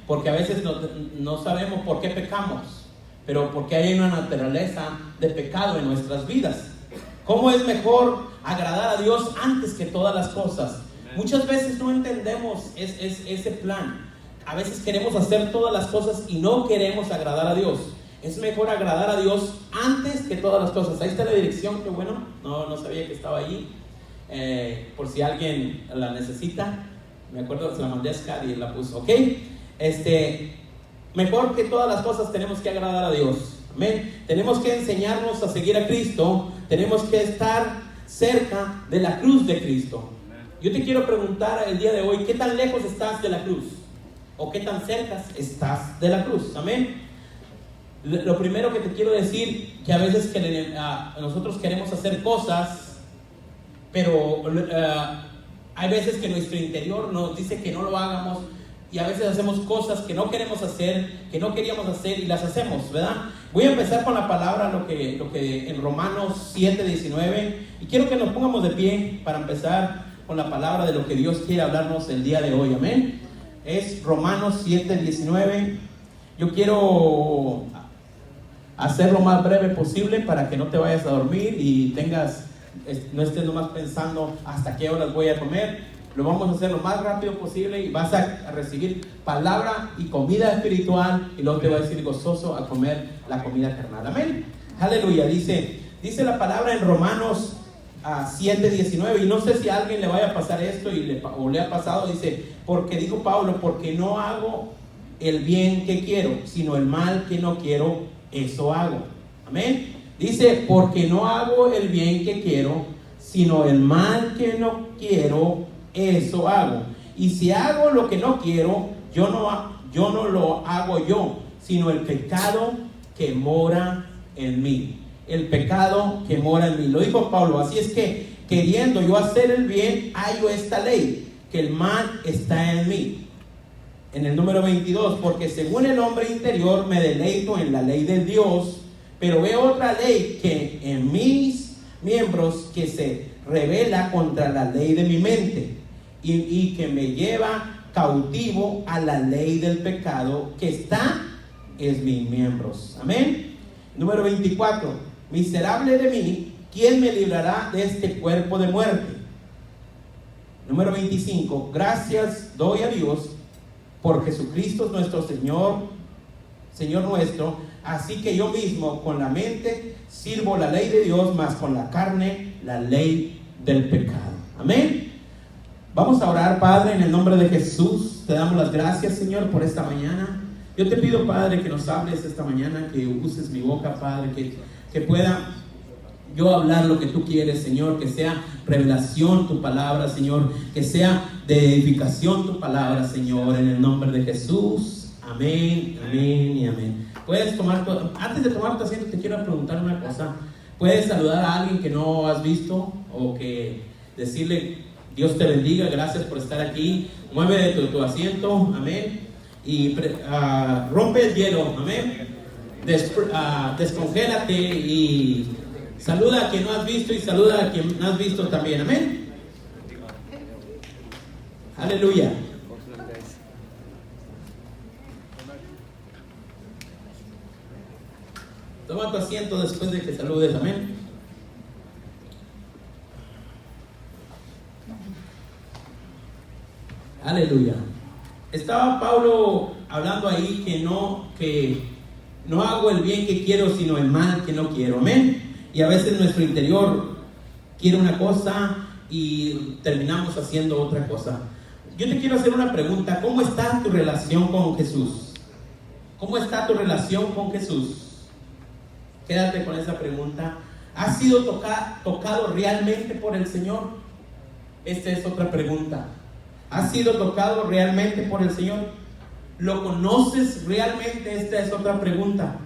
porque a veces no sabemos por qué pecamos, pero porque hay una naturaleza de pecado en nuestras vidas. ¿Cómo es mejor agradar a Dios antes que todas las cosas? Muchas veces no entendemos ese plan. A veces queremos hacer todas las cosas y no queremos agradar a Dios. Es mejor agradar a Dios antes que todas las cosas. Ahí está la dirección, qué bueno. No sabía que estaba allí. Por si alguien la necesita. Me acuerdo que se la mandé a Scott y la puso. ¿Ok? Mejor que todas las cosas tenemos que agradar a Dios. Amén. Tenemos que enseñarnos a seguir a Cristo. Tenemos que estar cerca de la cruz de Cristo. Yo te quiero preguntar el día de hoy, ¿qué tan lejos estás de la cruz? ¿O qué tan cerca estás de la cruz? Amén. Lo primero que te quiero decir, que a veces nosotros queremos hacer cosas, pero hay veces que nuestro interior nos dice que no lo hagamos, y a veces hacemos cosas que no queremos hacer, que no queríamos hacer, y las hacemos, ¿verdad? Voy a empezar con la palabra, lo que en Romanos 7:19, y quiero que nos pongamos de pie para empezar con la palabra de lo que Dios quiere hablarnos el día de hoy, amén. Es Romanos 7:19. Yo quiero hacer lo más breve posible para que no te vayas a dormir y no estés nomás pensando hasta qué horas voy a comer. Lo vamos a hacer lo más rápido posible y vas a recibir palabra y comida espiritual, y luego te va a decir gozoso a comer la comida carnal, amén. Aleluya. Dice la palabra en Romanos 7:19, y no sé si a alguien le vaya a pasar esto o le ha pasado. Dice, porque dijo Pablo, porque no hago el bien que quiero, sino el mal que no quiero, eso hago. Amén. Dice, porque no hago el bien que quiero, sino el mal que no quiero, eso hago. Y si hago lo que no quiero, yo no lo hago yo, sino el pecado que mora en mí. El pecado que mora en mí. Lo dijo Pablo. Así es que, queriendo yo hacer el bien, hallo esta ley, que el mal está en mí. En el número 22, porque según el hombre interior me deleito en la ley de Dios, pero veo otra ley que en mis miembros que se rebela contra la ley de mi mente y que me lleva cautivo a la ley del pecado que está en mis miembros. Amén. Número 24, miserable de mí, ¿quién me librará de este cuerpo de muerte? Número 25, gracias doy a Dios por Jesucristo nuestro Señor nuestro, así que yo mismo con la mente sirvo la ley de Dios, mas con la carne la ley del pecado. Amén. Vamos a orar. Padre, en el nombre de Jesús, te damos las gracias, Señor, por esta mañana. Yo te pido, Padre, que nos hables esta mañana, que uses mi boca, Padre, que pueda yo hablar lo que tú quieres, Señor, que sea revelación tu palabra, Señor, que sea de edificación tu palabra, Señor, en el nombre de Jesús. Amén, amén y amén. Antes de tomar tu asiento, te quiero preguntar una cosa. ¿Puedes saludar a alguien que no has visto, o que decirle Dios te bendiga, gracias por estar aquí? Mueve de tu asiento, amén, y rompe el hielo, amén. Descongélate y saluda a quien no has visto, y saluda a quien has visto también, amén. Aleluya. Toma tu asiento después de que saludes, amén. Aleluya. Estaba Pablo hablando ahí que no hago el bien que quiero, sino el mal que no quiero, amén. Y a veces nuestro interior quiere una cosa y terminamos haciendo otra cosa. Yo te quiero hacer una pregunta. ¿Cómo está tu relación con Jesús? ¿Cómo está tu relación con Jesús? Quédate con esa pregunta. ¿Has sido tocado realmente por el Señor? Esta es otra pregunta. ¿Has sido tocado realmente por el Señor? ¿Lo conoces realmente? Esta es otra pregunta.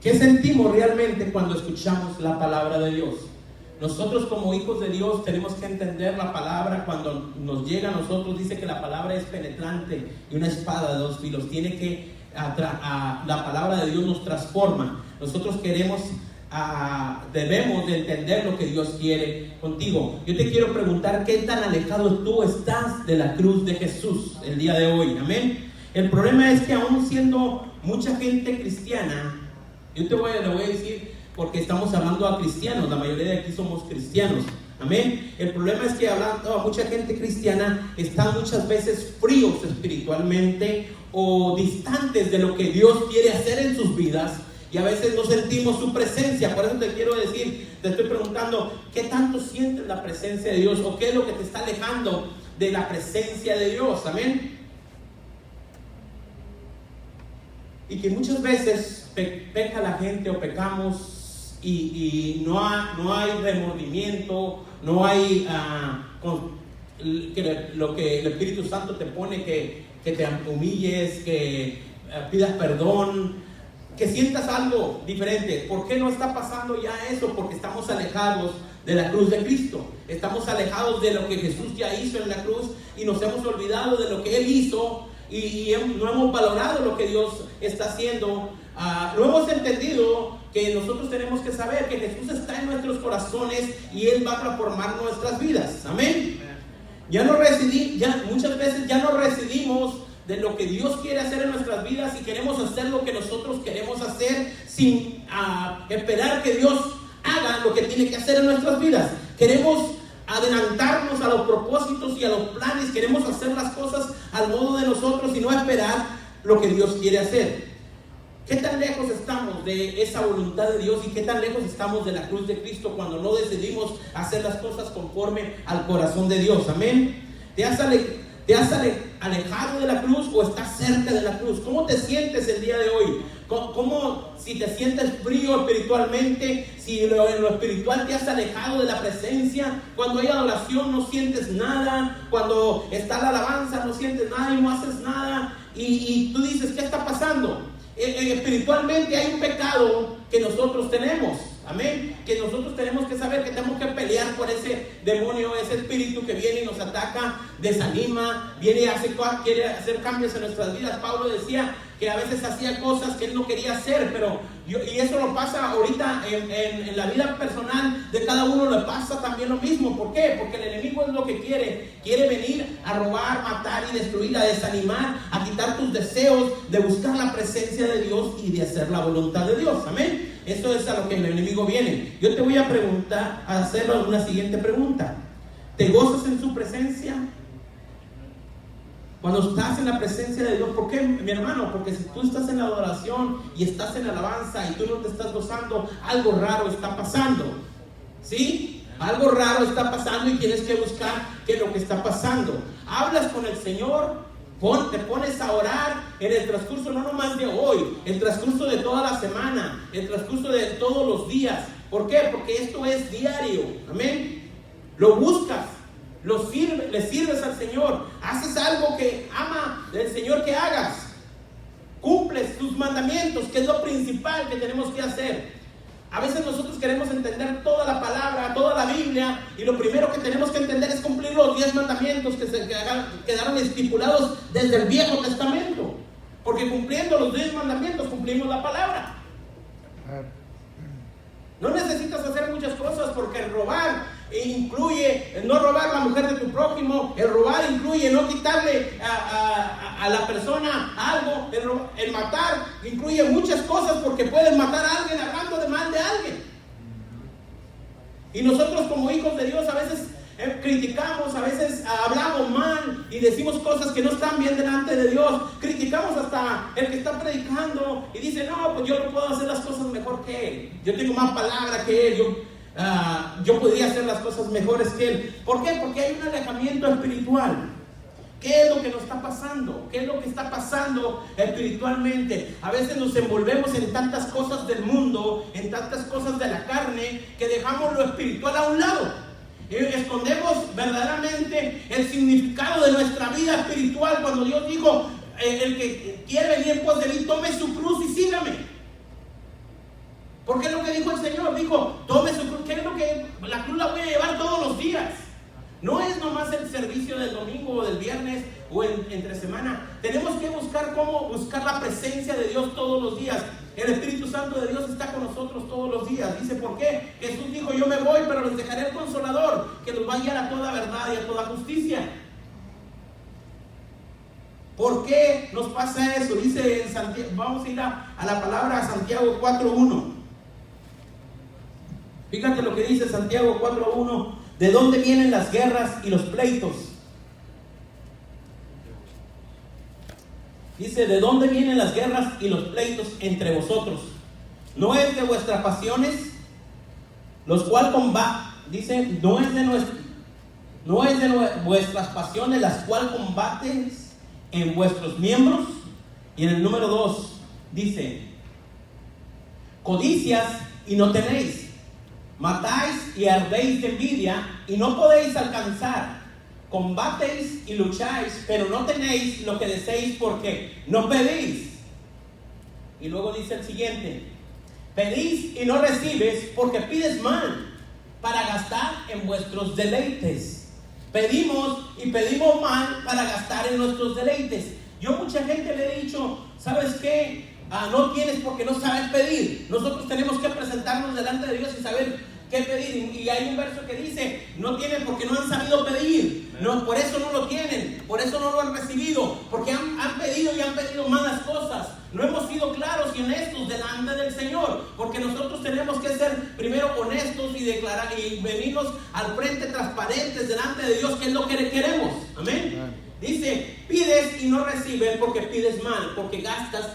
¿Qué sentimos realmente cuando escuchamos la palabra de Dios? Nosotros como hijos de Dios tenemos que entender la palabra. Cuando nos llega a nosotros, dice que la palabra es penetrante y una espada de dos filos. La palabra de Dios nos transforma. Nosotros queremos debemos de entender lo que Dios quiere contigo. Yo te quiero preguntar, ¿qué tan alejado tú estás de la cruz de Jesús el día de hoy? Amén. El problema es que aún siendo mucha gente cristiana, yo le voy a decir, porque estamos hablando a cristianos, la mayoría de aquí somos cristianos. Amén. El problema es que hablando a mucha gente cristiana, están muchas veces fríos espiritualmente o distantes de lo que Dios quiere hacer en sus vidas, y a veces no sentimos su presencia. Por eso te quiero decir, te estoy preguntando, ¿qué tanto sientes la presencia de Dios? ¿O qué es lo que te está alejando de la presencia de Dios? Amén. Y que muchas veces peca la gente o pecamos y no hay remordimiento, no hay lo que el Espíritu Santo te pone, que te humilles, que pidas perdón, que sientas algo diferente. ¿Por qué no está pasando ya eso? Porque estamos alejados de la cruz de Cristo. Estamos alejados de lo que Jesús ya hizo en la cruz y nos hemos olvidado de lo que Él hizo y no hemos valorado lo que Dios está haciendo. No hemos entendido que nosotros tenemos que saber que Jesús está en nuestros corazones y Él va a transformar nuestras vidas. Amén. Muchas veces ya no residimos de lo que Dios quiere hacer en nuestras vidas y queremos hacer lo que nosotros queremos hacer sin esperar que Dios haga lo que tiene que hacer en nuestras vidas. Queremos adelantarnos a los propósitos y a los planes, queremos hacer las cosas al modo de nosotros y no esperar lo que Dios quiere hacer. ¿Qué tan lejos estamos de esa voluntad de Dios y qué tan lejos estamos de la cruz de Cristo cuando no decidimos hacer las cosas conforme al corazón de Dios? Amén. ¿Te has alejado de la cruz o estás cerca de la cruz? ¿Cómo te sientes el día de hoy? ¿Cómo si te sientes frío espiritualmente? Si en lo espiritual te has alejado de la presencia. Cuando hay adoración no sientes nada. Cuando está la alabanza no sientes nada y no haces nada. Y tú dices, ¿qué está pasando? Espiritualmente hay un pecado que nosotros tenemos. Amén. Que nosotros tenemos que saber que tenemos que pelear por ese demonio, ese espíritu que viene y nos ataca, desanima, quiere hacer cambios en nuestras vidas. Pablo decía que a veces hacía cosas que él no quería hacer, y eso lo pasa ahorita en la vida personal de cada uno, le pasa también lo mismo. ¿Por qué? Porque el enemigo es lo que quiere venir a robar, matar y destruir, a desanimar, a quitar tus deseos de buscar la presencia de Dios y de hacer la voluntad de Dios. Amén. Eso es a lo que el enemigo viene. Yo te voy a hacer una siguiente pregunta. ¿Te gozas en su presencia? Cuando estás en la presencia de Dios, ¿por qué, mi hermano? Porque si tú estás en la adoración y estás en la alabanza y tú no te estás gozando, algo raro está pasando. ¿Sí? Algo raro está pasando y tienes que buscar qué es lo que está pasando. Hablas con el Señor, te pones a orar en el transcurso no nomás de hoy, el transcurso de toda la semana, el transcurso de todos los días. ¿Por qué? Porque esto es diario. Amén. Lo buscas, le sirves al Señor, haces algo que ama el Señor que hagas, cumples tus mandamientos, que es lo principal que tenemos que hacer. A veces nosotros queremos entender toda la palabra, toda la Biblia, y lo primero que tenemos que entender es cumplir los 10 mandamientos que quedaron estipulados desde el Viejo Testamento. Porque cumpliendo los 10 mandamientos cumplimos la palabra. No necesitas hacer muchas cosas, porque el robar incluye no robar la mujer de tu prójimo, el robar incluye no quitarle a la persona algo, el matar incluye muchas cosas, porque puedes matar a alguien hablando de mal de alguien. Y nosotros como hijos de Dios a veces criticamos, a veces hablamos mal y decimos cosas que no están bien delante de Dios. Criticamos hasta el que está predicando y dice, no, pues yo no puedo hacer las cosas mejor que él, yo tengo más palabra que él, yo podría hacer las cosas mejores que él. ¿Por qué? Porque hay un alejamiento espiritual. ¿Qué es lo que nos está pasando? ¿Qué es lo que está pasando espiritualmente? A veces nos envolvemos en tantas cosas del mundo, en tantas cosas de la carne, que dejamos lo espiritual a un lado. Escondemos verdaderamente el significado de nuestra vida espiritual. Cuando Dios dijo, el que quiere venir en pos de mí, tome su cruz y sígame. Porque es lo que dijo el Señor. Dijo, tome su cruz. ¿Qué es lo que? La cruz la voy a llevar todos los días. No es nomás el servicio del domingo o del viernes o entre semana. Tenemos que buscar cómo buscar la presencia de Dios todos los días. El Espíritu Santo de Dios está con nosotros todos los días. Dice, ¿por qué? Jesús dijo, yo me voy, pero les dejaré el Consolador, que los va a guiar a toda verdad y a toda justicia. ¿Por qué nos pasa eso? Dice en Santiago, vamos a ir a la palabra Santiago 4:1. Fíjate lo que dice Santiago 4:1. ¿De dónde vienen las guerras y los pleitos? Dice, ¿de dónde vienen las guerras y los pleitos entre vosotros? ¿No es de vuestras pasiones, los cuales dice, no es de vuestras pasiones las cuales combates en vuestros miembros? Y en el número 2 dice, codicias y no tenéis, matáis y ardéis de envidia y no podéis alcanzar, combatéis y lucháis, pero no tenéis lo que deseéis porque no pedís. Y luego dice el siguiente, pedís y no recibes porque pides mal, para gastar en vuestros deleites. Pedimos y pedimos mal para gastar en nuestros deleites. Yo mucha gente le he dicho, ¿sabes qué? No tienes porque no sabes pedir. Nosotros tenemos que presentarnos delante de Dios y saber qué pedir. Y hay un verso que dice, no tienen porque no han sabido pedir. No, por eso no lo tienen, por eso no lo han recibido, porque han pedido y han pedido malas cosas. No hemos sido claros y honestos delante del Señor, porque nosotros tenemos que ser primero honestos y declarar y venirnos al frente transparentes delante de Dios, que es lo que queremos. Amén. Dice, pides y no recibes porque pides mal, porque gastas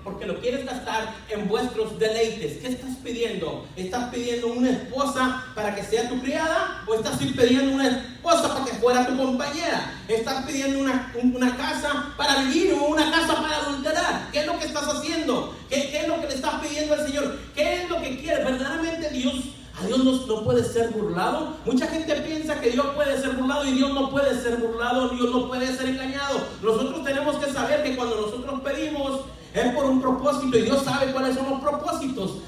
porque lo quieres gastar en vuestros deleites. ¿Qué estás pidiendo? ¿Estás pidiendo una esposa para que sea tu criada? ¿O estás pidiendo una esposa para que fuera tu compañera? ¿Estás pidiendo una casa para vivir o una casa para adulterar? ¿Qué es lo que estás haciendo? ¿Qué es lo que le estás pidiendo al Señor? ¿Qué es lo que quieres? Verdaderamente a Dios no puede ser burlado. Mucha gente piensa que Dios puede ser burlado y Dios no puede ser burlado, Dios no puede ser engañado. Nosotros tenemos que saber que cuando nosotros pedimos es por un propósito y Dios sabe cuáles son los propósitos.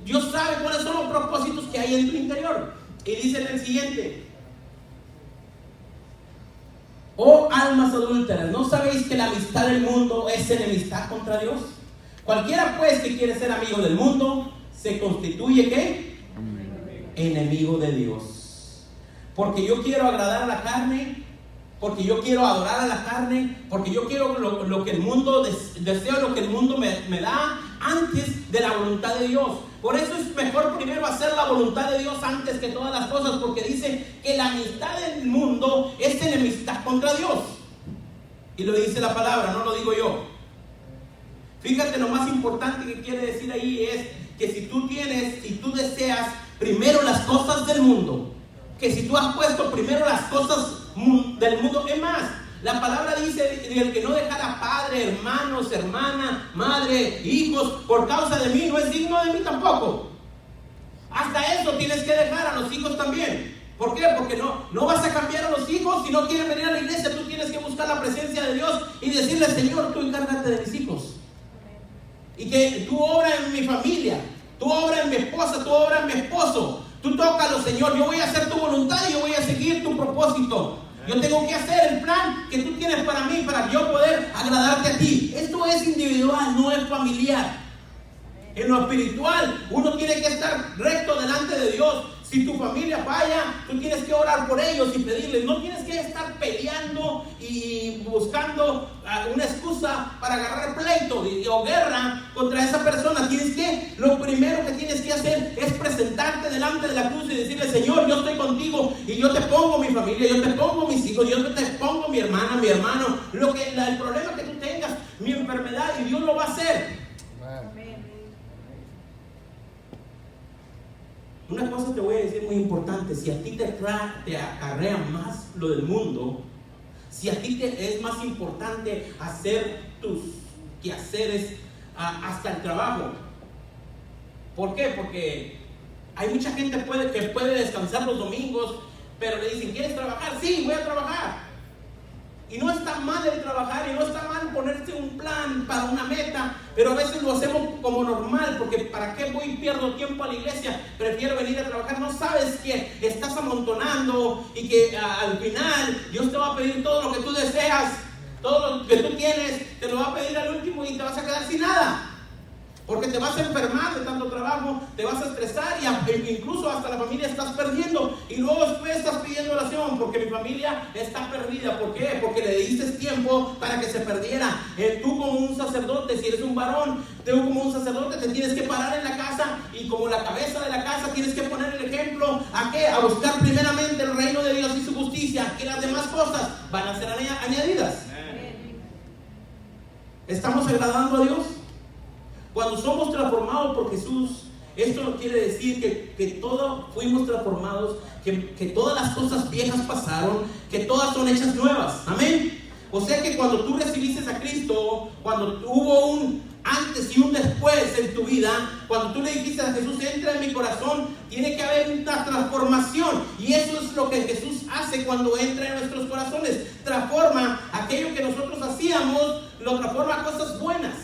Dios sabe cuáles son los propósitos que hay en tu interior. Y dice en el siguiente, oh almas adúlteras, ¿no sabéis que la amistad del mundo es enemistad contra Dios? Cualquiera pues que quiere ser amigo del mundo se constituye ¿qué? Enemigo de Dios. Porque yo quiero agradar a la carne, porque yo quiero adorar a la carne, porque yo quiero lo que el mundo deseo, lo que el mundo me da antes de la voluntad de Dios. Por eso es mejor primero hacer la voluntad de Dios antes que todas las cosas, porque dice que la amistad del mundo es enemistad contra Dios. Y lo dice la palabra, no lo digo yo. Fíjate, lo más importante que quiere decir ahí es que si tú deseas primero las cosas del mundo, que si tú has puesto primero las cosas del mundo, ¿qué más? La palabra dice, el que no dejara padre, hermanos, hermana, madre, hijos, por causa de mí, no es digno de mí tampoco. Hasta eso tienes que dejar a los hijos también. ¿Por qué? Porque no vas a cambiar a los hijos. Si no quieren venir a la iglesia, tú tienes que buscar la presencia de Dios y decirle, Señor, tú encárgate de mis hijos. Y que tú obra en mi familia, tú obra en mi esposa, tú obra en mi esposo. Tú tócalo, Señor. Yo voy a hacer tu voluntad y yo voy a seguir tu propósito. Yo tengo que hacer el plan que tú tienes para mí, para yo poder agradarte a ti. Esto es individual, no es familiar. En lo espiritual, uno tiene que estar recto delante de Dios. Si tu familia falla, tú tienes que orar por ellos y pedirles. No tienes que estar peleando y buscando una excusa para agarrar pleito o guerra contra esa persona. Lo primero que tienes que hacer es presentarte delante de la cruz y decirle, Señor, yo estoy contigo y yo te pongo mi familia, yo te pongo mis hijos, yo te pongo mi hermana, mi hermano, el problema que tú tengas, mi enfermedad, y Dios lo va a hacer. Una cosa te voy a decir muy importante: si a ti te acarrea más lo del mundo, si a ti te es más importante hacer tus quehaceres hasta el trabajo. ¿Por qué? Porque hay mucha gente que puede descansar los domingos, pero le dicen, ¿quieres trabajar? Sí, voy a trabajar. Y no está mal el trabajar, y no está mal ponerse un plan para una meta, pero a veces lo hacemos como normal, porque ¿para qué voy y pierdo tiempo a la iglesia? Prefiero venir a trabajar. No sabes que estás amontonando y que al final Dios te va a pedir todo lo que tú deseas, todo lo que tú tienes, te lo va a pedir al último y te vas a quedar sin nada. Porque te vas a enfermar de tanto trabajo, te vas a estresar y incluso hasta la familia estás perdiendo. Y luego después estás pidiendo oración porque mi familia está perdida. ¿Por qué? Porque le diste tiempo para que se perdiera. Tú como un sacerdote, si eres un varón, tú como un sacerdote te tienes que parar en la casa y como la cabeza de la casa tienes que poner el ejemplo. ¿A qué? A buscar primeramente el reino de Dios y su justicia, que las demás cosas van a ser añadidas. ¿Estamos agradando a Dios? Cuando somos transformados por Jesús, esto no quiere decir que todos fuimos transformados, que todas las cosas viejas pasaron, que todas son hechas nuevas. Amén. O sea que cuando tú recibiste a Cristo, cuando hubo un antes y un después en tu vida, cuando tú le dijiste a Jesús, entra en mi corazón, tiene que haber una transformación. Y eso es lo que Jesús hace cuando entra en nuestros corazones. Transforma aquello que nosotros hacíamos, lo transforma a cosas buenas.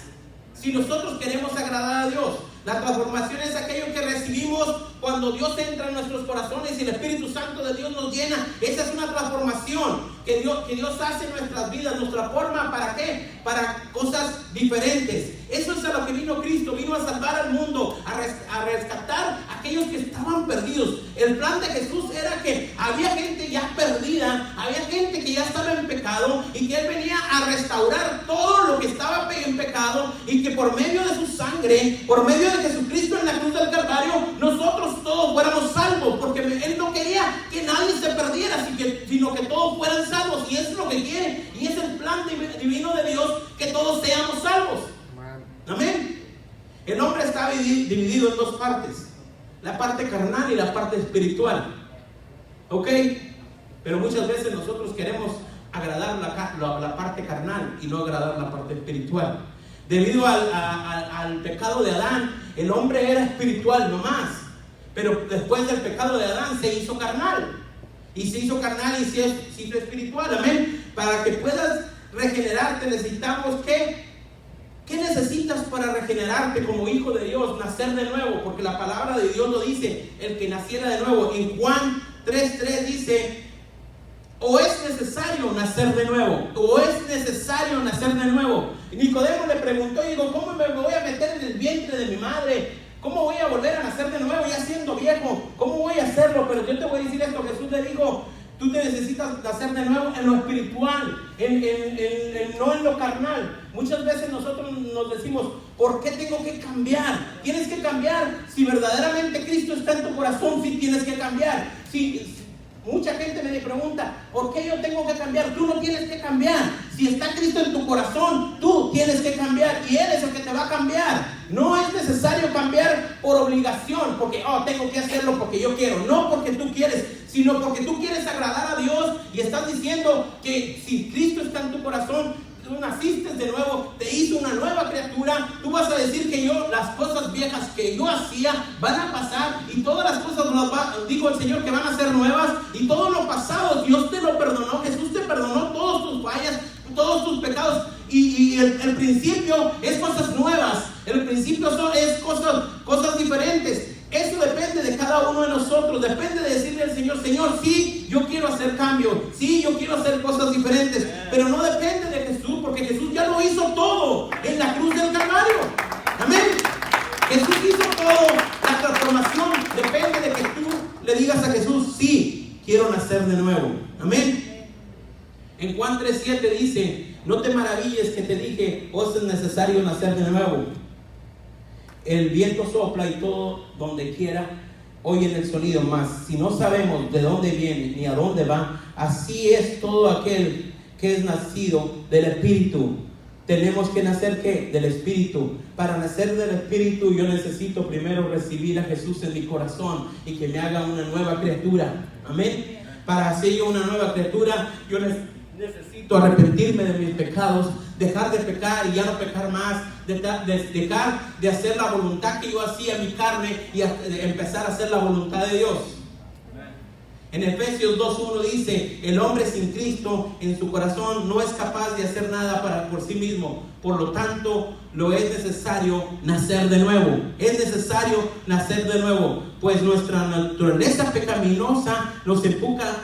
Si nosotros queremos agradar a Dios, la transformación es aquello que recibimos cuando Dios entra en nuestros corazones y el Espíritu Santo de Dios nos llena. Esa es una transformación que Dios hace en nuestras vidas, nos transforma. ¿Para qué? Para cosas diferentes. Eso es a lo que vino Cristo, vino a salvar al mundo, a rescatar a aquellos que estaban perdidos. El plan de Jesús era que había gente ya perdida, había gente que ya estaba en pecado y que Él venía a restaurar todo lo que estaba en pecado y que por medio de su sangre, por medio de Jesucristo en la cruz del Calvario, nosotros todos fuéramos salvos, porque Él no quería que nadie se perdiera, sino que todos fueran salvos, y eso es lo que quiere, y es el plan divino de Dios, que todos seamos salvos. Amén. El hombre está dividido en dos partes, la parte carnal y la parte espiritual. ¿Ok? Pero muchas veces nosotros queremos agradar la parte carnal y no agradar la parte espiritual. Debido al pecado de Adán, el hombre era espiritual nomás, pero después del pecado de Adán se hizo carnal, y se hizo carnal y se hizo espiritual. Amén. Para que puedas regenerarte necesitamos ¿qué necesitas para regenerarte como hijo de Dios? Nacer de nuevo, porque la palabra de Dios lo dice, el que naciera de nuevo. En Juan 3:3 dice: o es necesario nacer de nuevo, o es necesario nacer de nuevo. Y Nicodemo le preguntó, y digo, ¿cómo me voy a meter en el vientre de mi madre? ¿Cómo voy a volver a nacer de nuevo ya siendo viejo? ¿Cómo voy a hacerlo? Pero yo te voy a decir esto, Jesús le dijo, tú te necesitas nacer de nuevo en lo espiritual, no en lo carnal. Muchas veces nosotros nos decimos, ¿por qué tengo que cambiar? Tienes que cambiar. Si verdaderamente Cristo está en tu corazón, sí tienes que cambiar. Mucha gente me pregunta, ¿por qué yo tengo que cambiar? Tú no tienes que cambiar. Si está Cristo en tu corazón, tú tienes que cambiar, y Él es el que te va a cambiar. No es necesario cambiar por obligación, porque tengo que hacerlo porque yo quiero. No porque tú quieres, sino porque tú quieres agradar a Dios, y estás diciendo que si Cristo está en tu corazón, tú naciste de nuevo, te hizo una nueva criatura. Tú vas a decir que las cosas viejas que yo hacía van a pasar, y todas las cosas dijo el Señor que van a ser nuevas, y todo lo pasado Dios te lo perdonó. Jesús te perdonó todas tus fallas, todos tus pecados, y el principio es cosas nuevas. El principio es cosas diferentes. Eso depende de cada uno de nosotros. Depende de decirle al Señor, Señor, sí, yo quiero hacer cambio, sí, yo quiero hacer cosas diferentes, pero no depende de Jesús, porque Jesús ya lo hizo todo en la cruz del Calvario. Amén. Jesús hizo todo. La transformación depende de que tú le digas a Jesús, sí, quiero nacer de nuevo. Amén. En Juan 3:7 dice, no te maravilles que te dije, es necesario nacer de nuevo. El viento sopla y todo donde quiera oyen el sonido, mas si no sabemos de dónde viene ni a dónde va, así es todo aquel que es nacido del Espíritu. Tenemos que nacer ¿qué? Del Espíritu. Para nacer del Espíritu yo necesito primero recibir a Jesús en mi corazón y que me haga una nueva criatura. Amén. Para hacer yo una nueva criatura, yo necesito arrepentirme de mis pecados, dejar de pecar y ya no pecar más, dejar de hacer la voluntad que yo hacía en mi carne y empezar a hacer la voluntad de Dios. En Efesios 2:1 dice, el hombre sin Cristo en su corazón no es capaz de hacer nada por sí mismo. Por lo tanto, lo es necesario nacer de nuevo. Es necesario nacer de nuevo, pues nuestra naturaleza pecaminosa nos empuja,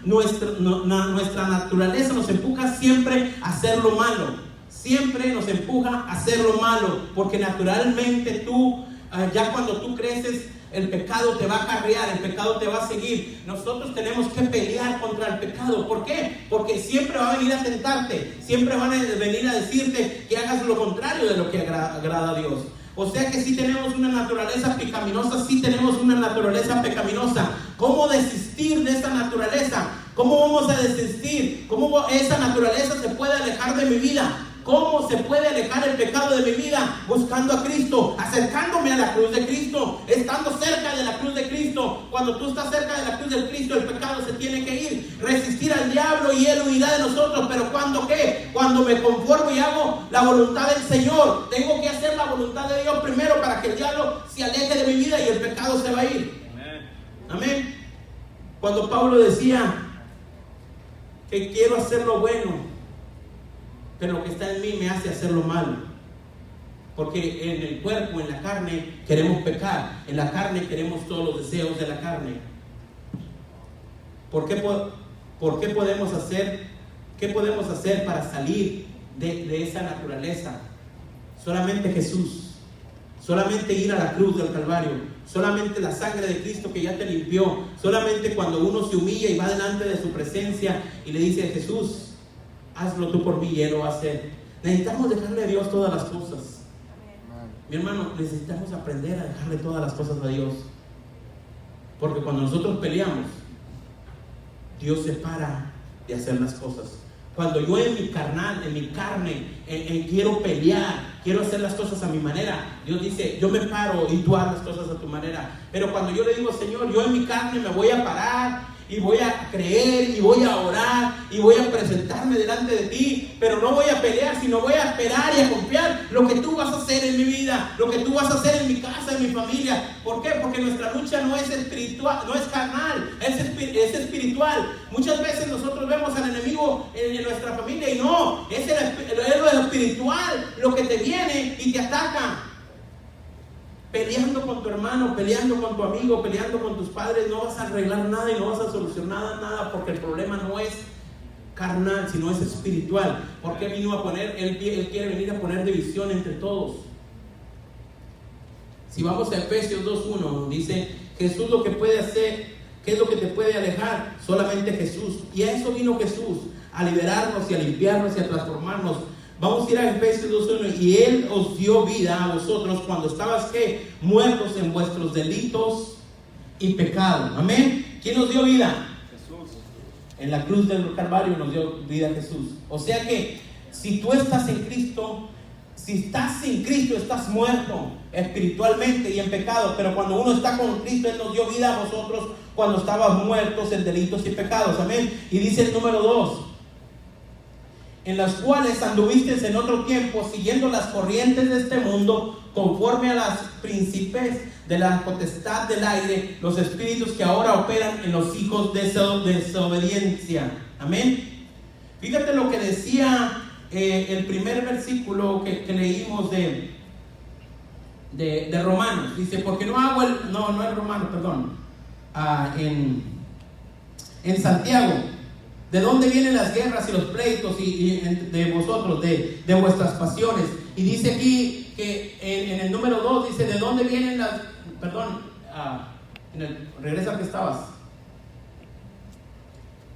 nuestra naturaleza nos empuja siempre a hacer lo malo. siempre nos empuja a hacer lo malo, porque naturalmente tú, ya cuando tú creces, el pecado te va a acarrear, el pecado te va a seguir. Nosotros tenemos que pelear contra el pecado. ¿Por qué? Porque siempre va a venir a tentarte, siempre van a venir a decirte que hagas lo contrario de lo que agrada a Dios. O sea que sí tenemos una naturaleza pecaminosa, sí tenemos una naturaleza pecaminosa. ¿Cómo desistir de esa naturaleza? ¿Cómo vamos a desistir? ¿Cómo esa naturaleza se puede alejar de mi vida? ¿Cómo se puede alejar el pecado de mi vida? Buscando a Cristo, acercándome a la cruz de Cristo, estando cerca de la cruz de Cristo. Cuando tú estás cerca de la cruz de Cristo, el pecado se tiene que ir. Resistir al diablo y él huirá de nosotros. ¿Pero cuándo qué? Cuando me conformo y hago la voluntad del Señor. Tengo que hacer la voluntad de Dios primero para que el diablo se aleje de mi vida y el pecado se va a ir. Amén. Cuando Pablo decía que quiero hacer lo bueno, pero lo que está en mí me hace hacer lo malo. Porque en el cuerpo, en la carne, queremos pecar. En la carne queremos todos los deseos de la carne. ¿Por qué podemos hacer? ¿Qué podemos hacer para salir de esa naturaleza? Solamente Jesús. Solamente ir a la cruz del Calvario. Solamente la sangre de Cristo que ya te limpió. Solamente cuando uno se humilla y va delante de su presencia y le dice: Jesús, hazlo tú por mí, y Él lo va a hacer. Necesitamos dejarle a Dios todas las cosas. Mi hermano, necesitamos aprender a dejarle todas las cosas a Dios. Porque cuando nosotros peleamos, Dios se para de hacer las cosas. Cuando yo en mi carne, quiero pelear, quiero hacer las cosas a mi manera, Dios dice: yo me paro y tú haz las cosas a tu manera. Pero cuando yo le digo: Señor, yo en mi carne me voy a parar y voy a creer y voy a orar y voy a presentarme delante de ti, pero no voy a pelear, sino voy a esperar y a confiar lo que tú vas a hacer en mi vida, lo que tú vas a hacer en mi casa, en mi familia. ¿Por qué? Porque nuestra lucha no es espiritual, no es carnal, es espiritual. Muchas veces nosotros vemos al enemigo en nuestra familia y no, es lo espiritual lo que te viene y te ataca. Peleando con tu hermano, peleando con tu amigo, peleando con tus padres, no vas a arreglar nada y no vas a solucionar nada, porque el problema no es carnal, sino es espiritual. Porque vino a poner, Él quiere venir a poner división entre todos. Si vamos a Efesios 2:1, dice: Jesús lo que puede hacer, ¿qué es lo que te puede alejar? Solamente Jesús. Y a eso vino Jesús, a liberarnos y a limpiarnos y a transformarnos. Vamos a ir a Efesios 2:1. Y Él os dio vida a vosotros cuando estabas, ¿qué? Muertos en vuestros delitos y pecados. Amén. ¿Quién nos dio vida? Jesús. En la cruz del Calvario nos dio vida Jesús. O sea que si tú estás en Cristo, si estás sin Cristo, estás muerto espiritualmente y en pecado. Pero cuando uno está con Cristo, Él nos dio vida a vosotros cuando estabas muertos en delitos y pecados. Amén. Y dice el número 2: en las cuales anduvisteis en otro tiempo, siguiendo las corrientes de este mundo, conforme a las príncipes de la potestad del aire, los espíritus que ahora operan en los hijos de desobediencia. Amén. Fíjate lo que decía el primer versículo que leímos de Romanos. Dice: porque no hago no es Romanos, perdón, en Santiago: ¿de dónde vienen las guerras y los pleitos de vosotros, de vuestras pasiones? Y dice aquí que en el número 2 dice: ¿de dónde vienen las... Perdón, regresa al que estabas.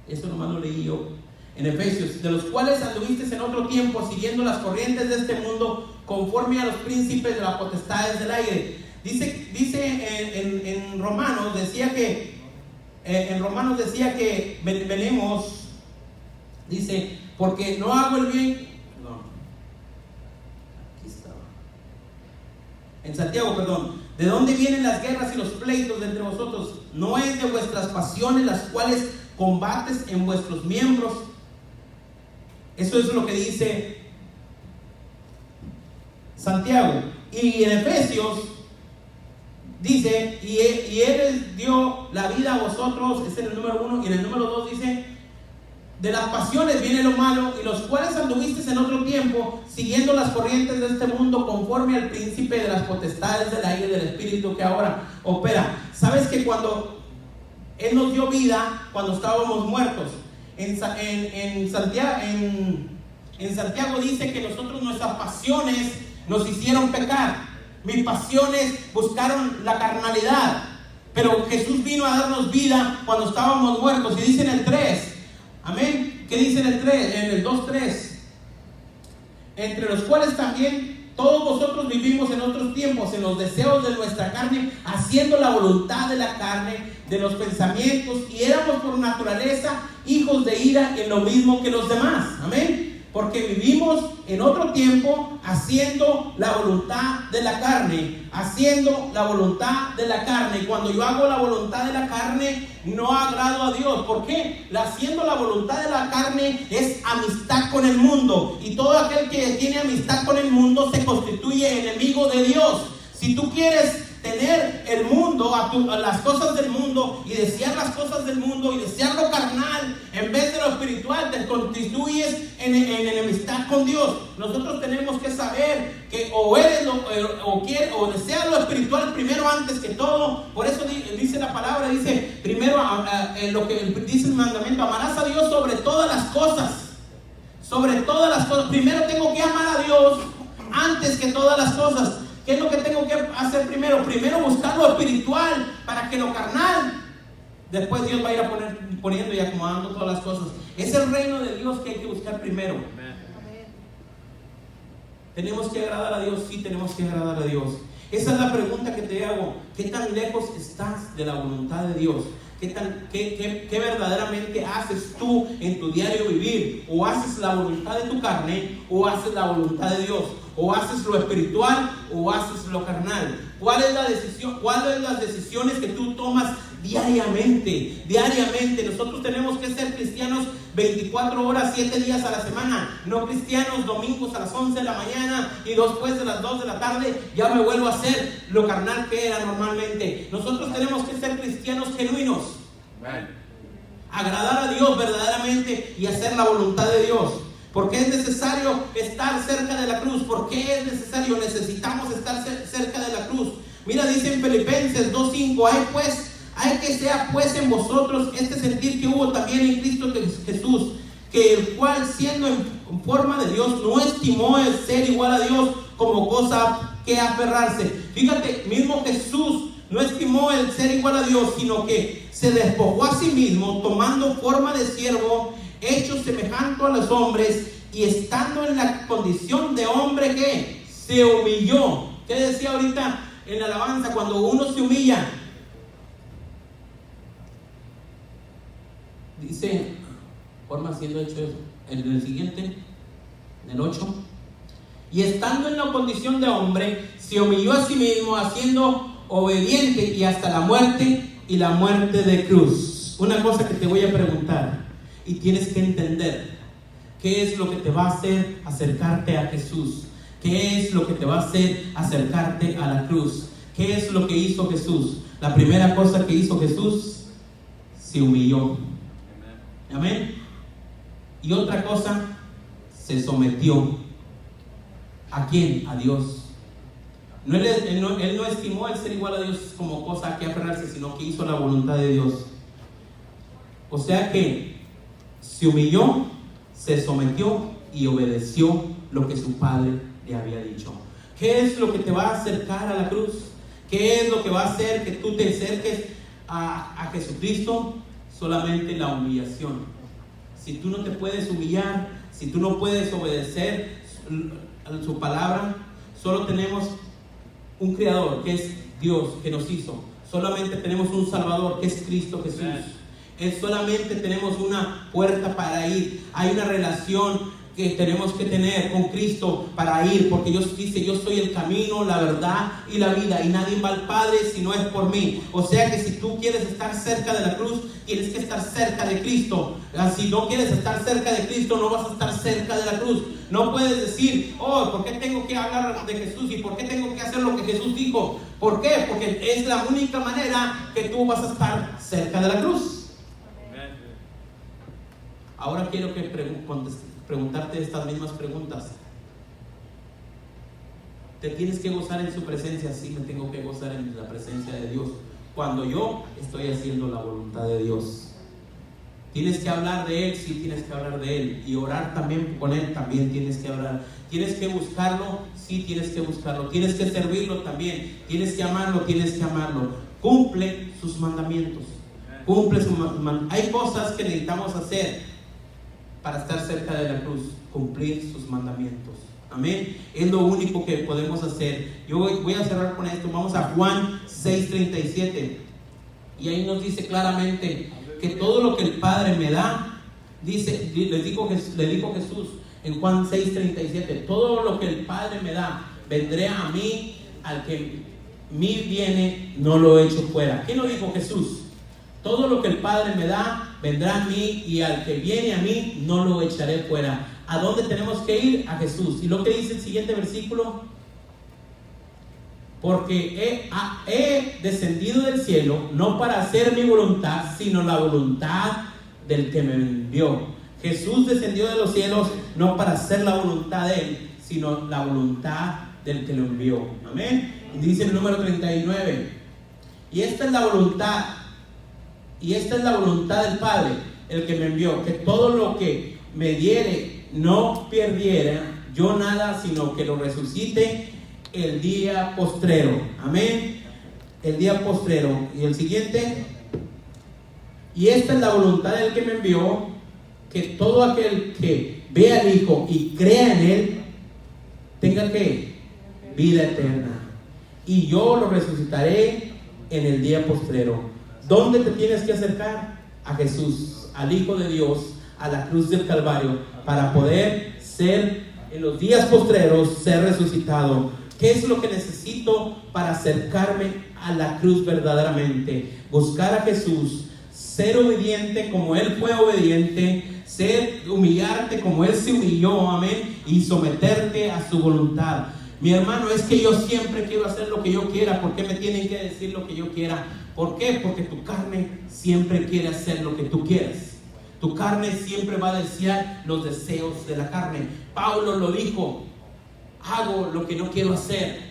Eso nomás lo leí yo. En Efesios: de los cuales anduvisteis en otro tiempo, siguiendo las corrientes de este mundo, conforme a los príncipes de las potestades del aire. Dice en Romanos, decía que venimos. Dice: porque no hago el bien. No, aquí estaba. En Santiago, perdón. ¿De dónde vienen las guerras y los pleitos de entre vosotros? ¿No es de vuestras pasiones las cuales combates en vuestros miembros? Eso es lo que dice Santiago. Y en Efesios dice: y Él dio la vida a vosotros. Es en el número 1. Y en el número 2 dice: de las pasiones viene lo malo, y los cuales anduvisteis en otro tiempo, siguiendo las corrientes de este mundo, conforme al príncipe de las potestades del aire, del espíritu que ahora opera. ¿Sabes que cuando Él nos dio vida, cuando estábamos muertos, en Santiago, En Santiago dice que nosotros, nuestras pasiones nos hicieron pecar. Mis pasiones buscaron la carnalidad, pero Jesús vino a darnos vida cuando estábamos muertos. Y dice en el 3, amén, ¿qué dice en el 3? En el 2:3, entre los cuales también todos vosotros vivimos en otros tiempos, en los deseos de nuestra carne, haciendo la voluntad de la carne, de los pensamientos, y éramos por naturaleza hijos de ira en lo mismo que los demás. Amén. Porque vivimos en otro tiempo haciendo la voluntad de la carne, haciendo la voluntad de la carne. Y cuando yo hago la voluntad de la carne, no agrado a Dios. ¿Por qué? Haciendo la voluntad de la carne es amistad con el mundo. Y todo aquel que tiene amistad con el mundo se constituye enemigo de Dios. Si tú quieres tener el mundo, a las cosas del mundo, y desear las cosas del mundo, y desear lo carnal, en vez de lo espiritual, te constituyes en enemistad con Dios. Nosotros tenemos que saber que o eres o deseas lo espiritual primero antes que todo. Por eso dice la palabra, dice primero lo que dice el mandamiento: amarás a Dios sobre todas las cosas. Sobre todas las cosas. Primero tengo que amar a Dios antes que todas las cosas. ¿Qué es lo que tengo que hacer primero? Primero buscar lo espiritual, para que lo carnal, después Dios va a ir a poniendo y acomodando todas las cosas. Es el reino de Dios que hay que buscar primero. Amén. ¿Tenemos que agradar a Dios? Sí, tenemos que agradar a Dios. Esa es la pregunta que te hago. ¿Qué tan lejos estás de la voluntad de Dios? ¿Qué verdaderamente haces tú en tu diario vivir? ¿O haces la voluntad de tu carne, o haces la voluntad de Dios? ¿O haces lo espiritual, o haces lo carnal? ¿Cuál es la decisión? ¿Cuáles son las decisiones que tú tomas diariamente? Diariamente. Nosotros tenemos que ser cristianos 24 horas, 7 días a la semana. No cristianos domingos a las 11 de la mañana y después de las 2 de la tarde ya me vuelvo a hacer lo carnal que era normalmente. Nosotros tenemos que ser cristianos genuinos. Agradar a Dios verdaderamente y hacer la voluntad de Dios. ¿Por qué es necesario estar cerca de la cruz? ¿Por qué es necesario? Necesitamos estar cerca de la cruz. Mira, dice en Filipenses 2:5: hay que sea pues en vosotros este sentir que hubo también en Cristo Jesús, que el cual, siendo en forma de Dios, no estimó el ser igual a Dios como cosa que aferrarse. Fíjate, mismo Jesús no estimó el ser igual a Dios, sino que se despojó a sí mismo, tomando forma de siervo, hecho semejante a los hombres, y estando en la condición de hombre, que se humilló. ¿Qué decía ahorita en la alabanza? Cuando uno se humilla, dice, forma siendo hecho eso. En el siguiente, en el 8: y estando en la condición de hombre, se humilló a sí mismo, haciendo obediente y hasta la muerte, y la muerte de cruz. Una cosa que te voy a preguntar, y tienes que entender: ¿qué es lo que te va a hacer acercarte a Jesús? ¿Qué es lo que te va a hacer acercarte a la cruz? ¿Qué es lo que hizo Jesús? La primera cosa que hizo Jesús, se humilló. Amén. Y otra cosa, se sometió. ¿A quién? A Dios. Él no estimó el ser igual a Dios como cosa a que aferrarse, sino que hizo la voluntad de Dios. O sea que se humilló, se sometió y obedeció lo que su padre le había dicho. ¿Qué es lo que te va a acercar a la cruz? ¿Qué es lo que va a hacer que tú te acerques a Jesucristo? Solamente la humillación. Si tú no te puedes humillar, si tú no puedes obedecer su palabra, solo tenemos un creador, que es Dios, que nos hizo. Solamente tenemos un Salvador, que es Cristo Jesús. Solamente tenemos una puerta para ir. Hay una relación que tenemos que tener con Cristo para ir, porque Dios dice: yo soy el camino, la verdad y la vida, y nadie va al Padre si no es por mí. O sea que si tú quieres estar cerca de la cruz, tienes que estar cerca de Cristo. Si no quieres estar cerca de Cristo, no vas a estar cerca de la cruz. No puedes decir: oh, ¿por qué tengo que hablar de Jesús? ¿Y por qué tengo que hacer lo que Jesús dijo? ¿Por qué? Porque es la única manera que tú vas a estar cerca de la cruz. Ahora quiero que preguntarte estas mismas preguntas. ¿Te tienes que gozar en su presencia? Sí, me tengo que gozar en la presencia de Dios, cuando yo estoy haciendo la voluntad de Dios. Tienes que hablar de Él, sí tienes que hablar de Él. Y orar también con Él, también tienes que orar. Tienes que buscarlo, sí tienes que buscarlo. Tienes que servirlo también. Tienes que amarlo, tienes que amarlo. Cumple sus mandamientos. Cumple sus mandamientos. Hay cosas que necesitamos hacer para estar cerca de la cruz. Cumplir sus mandamientos. Amén. Es lo único que podemos hacer. Yo voy a cerrar con esto. Vamos a Juan 6:37. Y ahí nos dice claramente que todo lo que el Padre me da, dice, le dijo Jesús en Juan 6:37, todo lo que el Padre me da, vendré a mí, al que mí viene, no lo echo fuera. ¿Qué nos dijo Jesús? Todo lo que el Padre me da, vendrá a mí, y al que viene a mí, no lo echaré fuera. ¿A dónde tenemos que ir? A Jesús. Y lo que dice el siguiente versículo: porque he descendido del cielo, no para hacer mi voluntad, sino la voluntad del que me envió. Jesús descendió de los cielos, no para hacer la voluntad de Él, sino la voluntad del que lo envió. Amén. Y dice el número 39, y esta es la voluntad del Padre, el que me envió, que todo lo que me diere no perdiera yo nada, sino que lo resucite el día postrero. Amén. El día postrero. Y el siguiente: y esta es la voluntad del que me envió, que todo aquel que vea al Hijo y crea en Él tenga ¿qué? Vida eterna, y yo lo resucitaré en el día postrero. ¿Dónde te tienes que acercar? A Jesús, al Hijo de Dios, a la cruz del Calvario, para poder ser en los días postreros, ser resucitado. ¿Qué es lo que necesito para acercarme a la cruz verdaderamente? Buscar a Jesús, ser obediente como Él fue obediente, humillarte como Él se humilló, amén, y someterte a su voluntad. Mi hermano, es que yo siempre quiero hacer lo que yo quiera. ¿Por qué me tienen que decir lo que yo quiera? ¿Por qué? Porque tu carne siempre quiere hacer lo que tú quieras. Tu carne siempre va a desear los deseos de la carne. Pablo lo dijo: hago lo que no quiero hacer.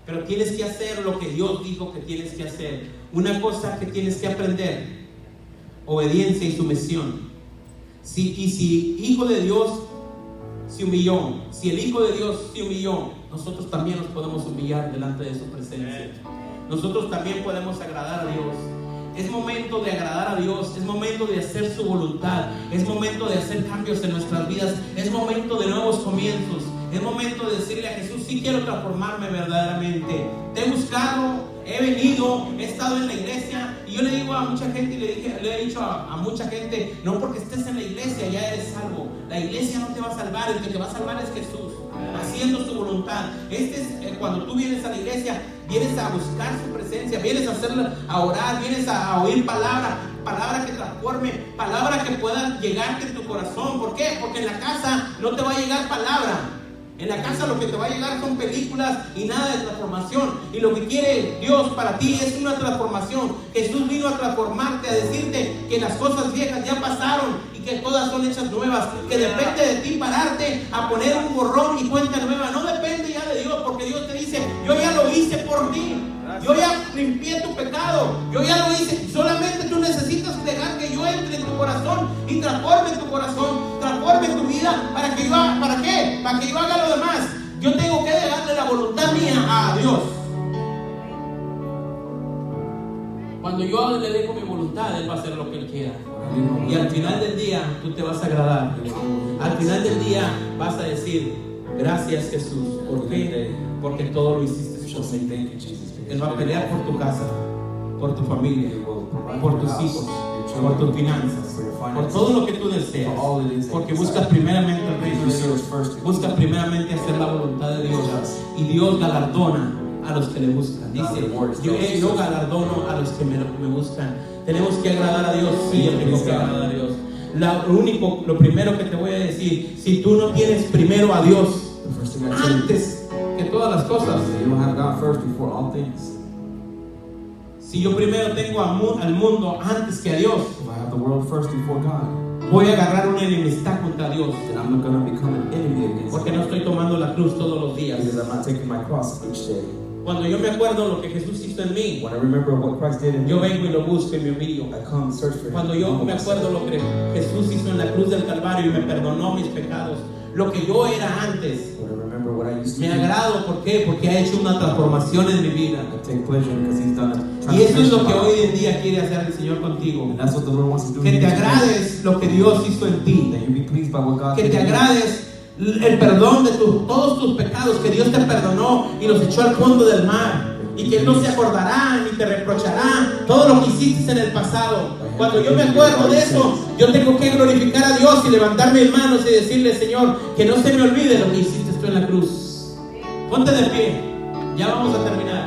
Pero tienes que hacer lo que Dios dijo que tienes que hacer. Una cosa que tienes que aprender: obediencia y sumisión. Si Hijo de Dios se humilló, si el Hijo de Dios se humilló, nosotros también nos podemos humillar delante de su presencia. Nosotros también podemos agradar a Dios. Es momento de agradar a Dios, es momento de hacer su voluntad, es momento de hacer cambios en nuestras vidas, es momento de nuevos comienzos, es momento de decirle a Jesús: sí quiero transformarme verdaderamente. Te he buscado, he venido, he estado en la iglesia, y yo le digo a mucha gente, y le he dicho a mucha gente: no porque estés en la iglesia ya eres salvo. La iglesia no te va a salvar, el que te va a salvar es Jesús, haciendo su voluntad. Cuando tú vienes a la iglesia, vienes a buscar su presencia, vienes a orar, vienes a oír palabra que transforme, palabra que pueda llegarte en tu corazón. ¿Por qué? Porque en la casa no te va a llegar palabra. En la casa lo que te va a llegar son películas y nada de transformación. Y lo que quiere Dios para ti es una transformación. Jesús vino a transformarte, a decirte que las cosas viejas ya pasaron y que todas son hechas nuevas. Que depende de ti pararte a poner un borrón y cuenta nueva. No depende ya de Dios, porque Dios te dice: yo ya lo hice por ti. Yo ya limpié tu pecado. Yo ya lo hice. Solamente tú necesitas dejar que yo entre en tu corazón y transforme tu corazón, transforme tu vida. ¿Para qué? Para que yo haga lo demás. Yo tengo que darle la voluntad mía a Dios. Cuando yo le dejo mi voluntad, Él va a hacer lo que Él quiera. Y al final del día tú te vas a agradar. Al final del día vas a decir: gracias, Jesús. ¿Por qué? Porque todo lo hiciste por mí. Él va a pelear por tu casa, por tu familia, por tus hijos, por tus finanzas, por todo lo que tú deseas. Porque buscas primeramente el reino de Dios, buscas primeramente hacer la voluntad de Dios, y Dios galardona a los que le buscan. Dice: yo galardono a los que me buscan. Tenemos que agradar a Dios. Sí, tenemos que agradar a Dios. Lo primero que te voy a decir: si tú no tienes primero a Dios antes que todas las cosas, si yo primero tengo al mundo antes que a Dios, voy a agarrar una enemistad contra Dios, porque no estoy tomando la cruz todos los días. Cuando yo me acuerdo lo que Jesús hizo en mí, When I remember what Christ did in me, yo vengo y lo busco y me humillo. I come and search for Him. Cuando yo me acuerdo lo que Jesús hizo en la cruz del Calvario y me perdonó mis pecados, lo que yo era antes, When I remember what I used to me do, agrado. ¿Por qué? Porque ha hecho una transformación en mi vida. I take pleasure because He's done a Y eso es lo que transformation. hoy en día quiere hacer el Señor contigo. And that's what the Lord wants to do. Que in te you today. agrades lo que Dios hizo en ti. That you be pleased by what God Que did te in you. agrades el perdón de todos tus pecados, que Dios te perdonó y los echó al fondo del mar. Y que Él no se acordará ni te reprochará todo lo que hiciste en el pasado. Cuando yo me acuerdo de eso, yo tengo que glorificar a Dios y levantar mis manos y decirle: Señor, que no se me olvide lo que hiciste tú en la cruz. Ponte de pie, ya vamos a terminar.